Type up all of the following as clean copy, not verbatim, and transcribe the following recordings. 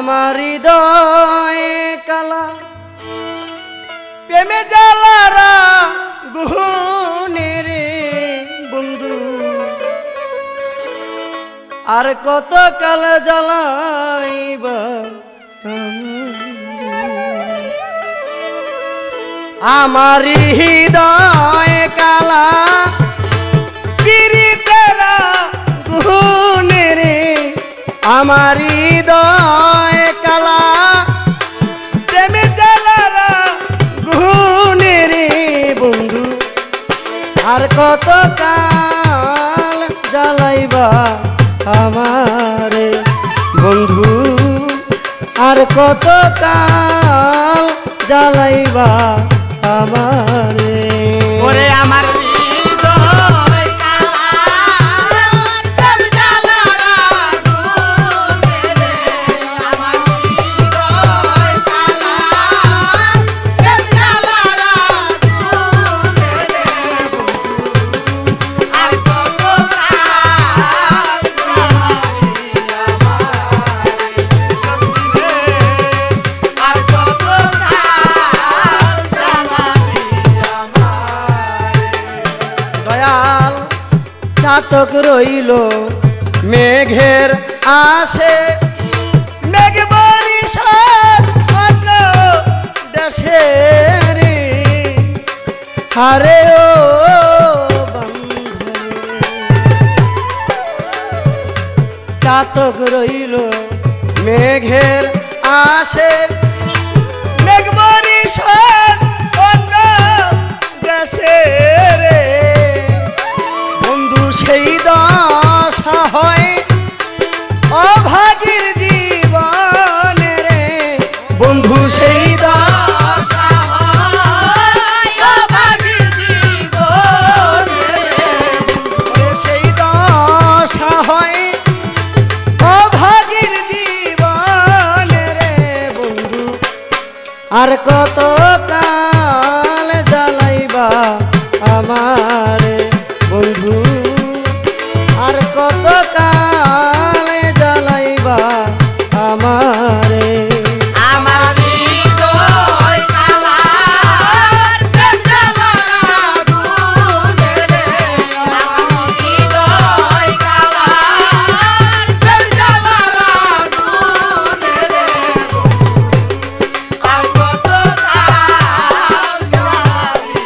আমার হৃদয়ে কালা প্রেমে জ্বালারা গুহনে রে বন্ধু আর কত কাল জ্বালাইবা আমার হৃদয়ে কালা পিরিতেরা গুহনে রে আমার হৃদয়ে কালা প্রেমে জ্বালারা গুহনে রে বন্ধু আর কত কাল জ্বালাইবা আমারে বন্ধু আর কত কাল জ্বালাইবা আমারে ওরে আমার চাতক রইল মেঘের আসে মেঘ বরিশাল অন্য দেশে রে হারে ও বন্ধু চাতক রইল মেঘের আসে মেঘ বরিশাল অন্য দেশে রে সেই দশা হয় অভাগীর জীবনে রে বন্ধু সেই দশা হয় অভাগীর জীবনে রে সেই দশা হয় অভাগীর জীবনে রে বন্ধু আর কত কাল জ্বালাইবা আমারে বন্ধু আর কত কাল জ্বালাইবা আমারে আমার হৃদয় কালার প্রেম জ্বালারা গুহনে রে আমার হৃদয় কালার প্রেম জ্বালারা গুহনে রে আর কত কাল জ্বালাবি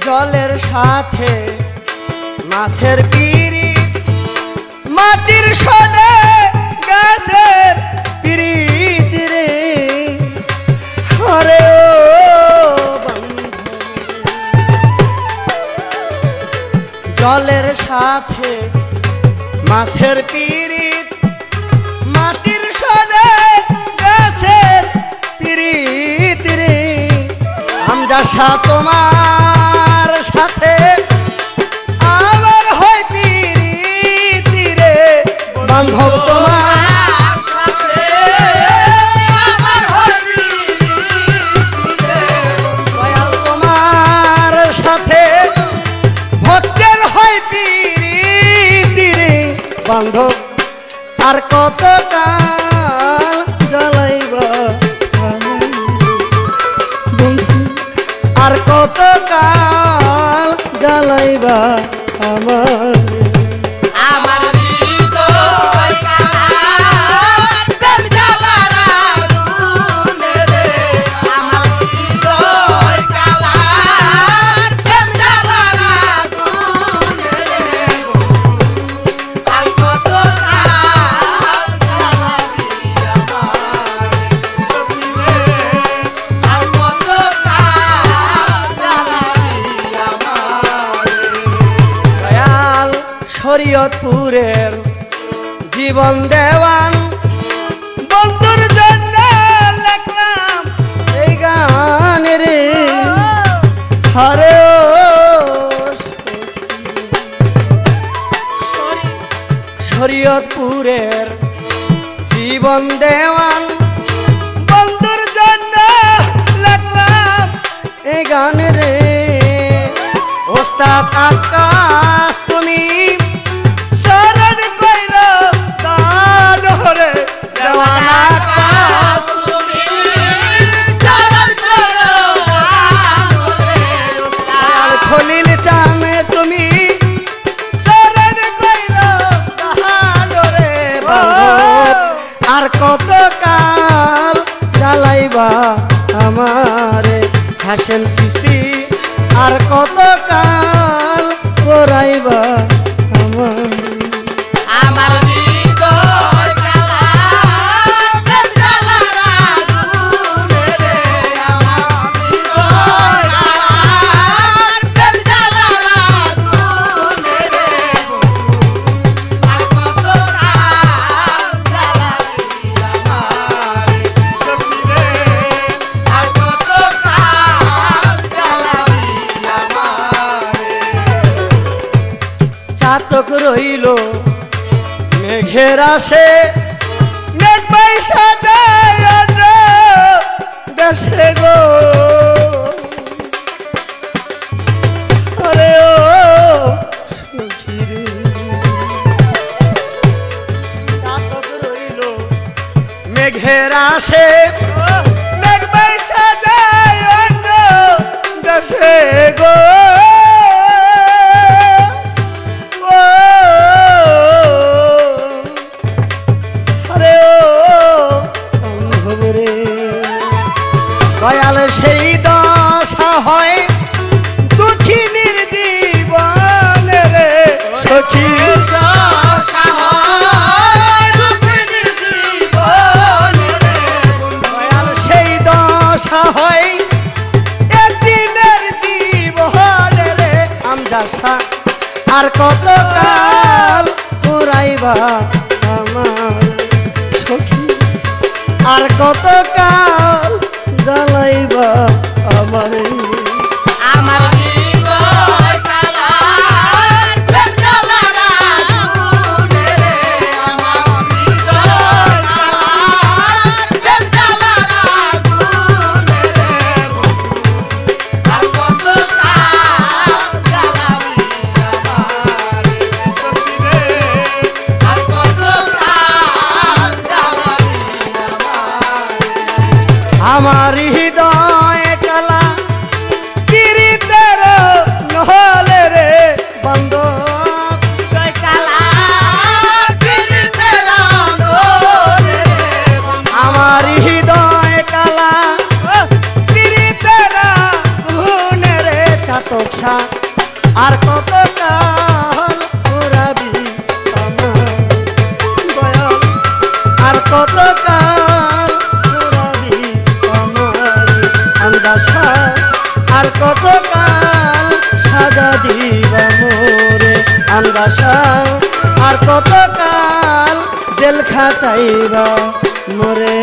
জলের সাথে মাছের পিরিত মাটির সনে গাছের পিরিত রে হরে ও বন্ধু জলের সাথে মাছের পিরিত মাটির সনে গাছের পিরিত রে আমজাসা তোমার সাথে আমার হয় পিরিতি রে বান্ধব তোমার সাথে আমার হয় পিরিতি রে দয়াল তোমার সাথে ভক্তের হয় পিরিতি রে বান্ধব আর কত কাল জ্বালাইবা আর কত কাল জ্বালাইবা আমার আমার হৃদয় কালার প্রেম জ্বালারা গুহনে রে আমার হৃদয় কালার প্রেম জ্বালারা গুহনে রে আর কত কাল জ্বালাবি আমার সখী রে আর কত কাল জ্বালাবি আমার দয়াল শরীয়তপুরের জীবন দেওয়ান বন্ধুর জন্য লেখলাম এই গান রে হরে ও শরীয়তপুরের জীবন দেওয়ান বন্ধুর জন্য লেখলাম এই গান রে ওস্তাদ আকাশ তুমি শরণ কইরো দান রে দেওয়ানা আকাশ তুমি চরণ করো আর খলিল চান তুমি শরণ কইরো দান রে বান্ধব আর কত কাল জ্বালাইবা আমারে হাসেন চিস্তি আর কত কাল করাইবা আমার আমার হৃদয় কালা প্রেম জ্বালার আগুনে রে আমার হৃদয় কালা প্রেম জ্বালার আগুনে রে আর কত কাল জ্বালাবি আমারে সখী রে আর কত কাল জ্বালাবি আমারে চাতক রইল মেঘের আসে মেঘ পয়সা যায় অন্য দেশে গো আরে ও সখীরে। চাতক রইল মেঘের আসে মেঘ পয়সা যায় অন্য দেশে গো দয়াল সেই দশা হয় দুঃখিনীর জীবন রে সখী দয়াল সেই দশা হয় একদিনের জীবন রে আমদাসা আর কত কাল পুরাইবা আমার সখী আর কত কাল জ্বালাইবা আমারে আমার হৃদয় কালা প্রেম জ্বালার আগুনে রে আমার হৃদয় কালা প্রেম জ্বালার আগুনে রে আর কত কাল জ্বালাবি আমারে সখী রে আর কত কাল জ্বালাবি আমারে আমার হৃদয় কালা কিরিতের নহলে রে বন্ধ হৃদয় কালা পিরিতের আগুনে রে আমার হৃদয় কালা কিরিতের গুনে রে চাতকসা আর কত কাল পুরাবি আমার দয়াল আর কত কাল পুরাবি আমার আন্দাসা আর কত কাল সাজা দিবা মোরে আন্দাসা আর কত কাল জেল খাটাইবা মোরে